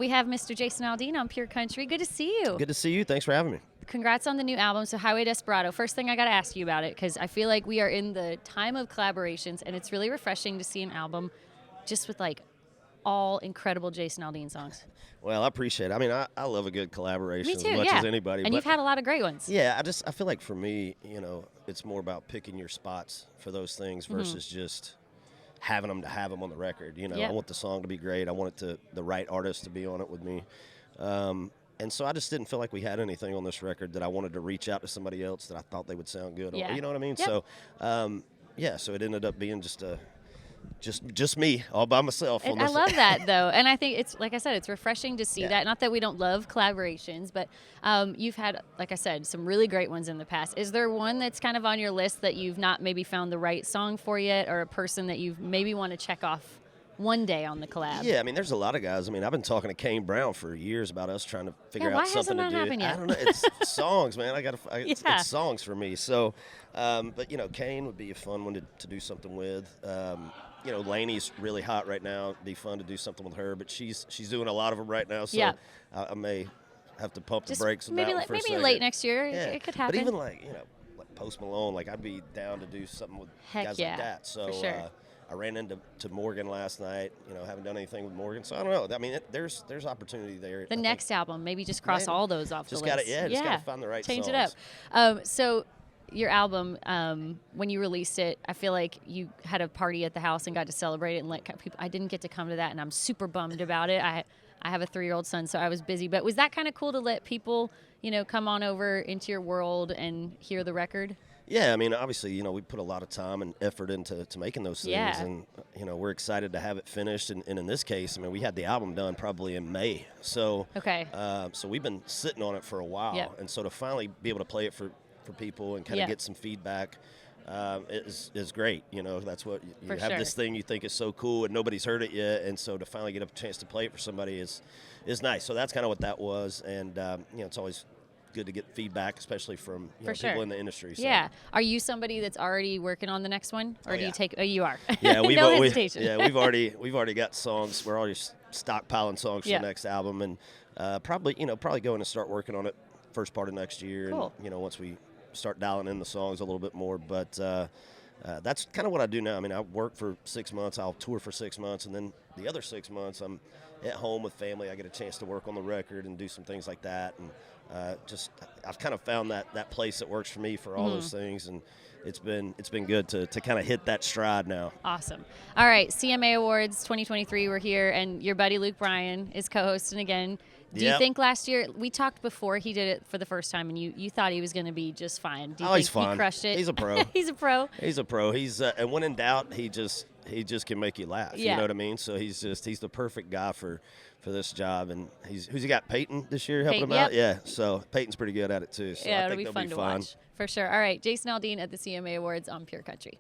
We have Mr. Jason Aldean on Pure Country. Good to see you. Good to see you. Thanks for having me. Congrats on the new album, so Highway Desperado. First thing I got to ask you about it, because I feel like we are in the time of collaborations, and it's really refreshing to see an album just with, like, all incredible Jason Aldean songs. Well, I appreciate it. I mean, I love a good collaboration Me too, as much yeah. as anybody. And you've had a lot of great ones. Yeah, I feel like for me, it's more about picking your spots for those things versus just having them to have them on the record. I want the song to be great. I want the right artist to be on it with me. And so I just didn't feel like we had anything on this record that I wanted to reach out to somebody else that I thought they would sound good on. You know what I mean? Yep. So, so it ended up being just me all by myself. And I love that, though. And I think it's, like I said, it's refreshing to see that. Not that we don't love collaborations, but you've had, like I said, some really great ones in the past. Is there one that's kind of on your list that you've not maybe found the right song for yet, or a person that you maybe want to check off one day on the collab? Yeah, I mean, there's a lot of guys. I mean, I've been talking to Kane Brown for years about us trying to figure out something to do. Why hasn't that happened yet? I don't know. It's songs, man. It's songs for me. So, but Kane would be a fun one to do something with. Lainey's really hot right now. It'd be fun to do something with her, but she's doing a lot of them right now. So I may have to pump the brakes on that one for a second. Maybe late next year, it could happen. But even like Post Malone, like I'd be down to do something with guys like that. So for sure. I ran into Morgan last night. Haven't done anything with Morgan, so I don't know. I mean, there's opportunity there. The next album, maybe just cross all those off the list. Just gotta find the right Change songs. it up. So your album, when you released it, I feel like you had a party at the house and got to celebrate it and let people. I didn't get to come to that, and I'm super bummed about it. I have a 3-year-old son, so I was busy. But was that kind of cool to let people, come on over into your world and hear the record? Yeah, I mean, obviously, we put a lot of time and effort into making those things, and we're excited to have it finished. And in this case, I mean, we had the album done probably in May, so so we've been sitting on it for a while, and so to finally be able to play it for people and kind of get some feedback is great. That's what you have this thing you think is so cool and nobody's heard it yet, and so to finally get a chance to play it for somebody is nice. So that's kind of what that was, and it's always good to get feedback, especially from people in the industry. So. Yeah. Are you somebody that's already working on the next one, or do you take? Oh, you are. Yeah, no hesitation. We've already got songs. We're already stockpiling songs for the next album, and probably going to start working on it first part of next year. Cool. And once we start dialing in the songs a little bit more, but that's kind of what I do now. I mean, I work for 6 months. I'll tour for 6 months, and then the other 6 months I'm at home with family. I get a chance to work on the record and do some things like that, and I've kind of found that place that works for me for all those things, and it's been good to kind of hit that stride now. Awesome. All right, CMA Awards 2023, we're here, and your buddy Luke Bryan is co-hosting again. Do you think last year, we talked before he did it for the first time, and you thought he was going to be just fine? Do you think he's fine. He crushed it? He's a pro. He's a pro. He's a pro. He's and when in doubt, he just can make you laugh. You know what I mean? So he's the perfect guy for this job. And who's he got? Peyton this year helping him out? Yeah. So Peyton's pretty good at it too. So I it'll think be fun to watch for sure. All right, Jason Aldean at the CMA Awards on Pure Country.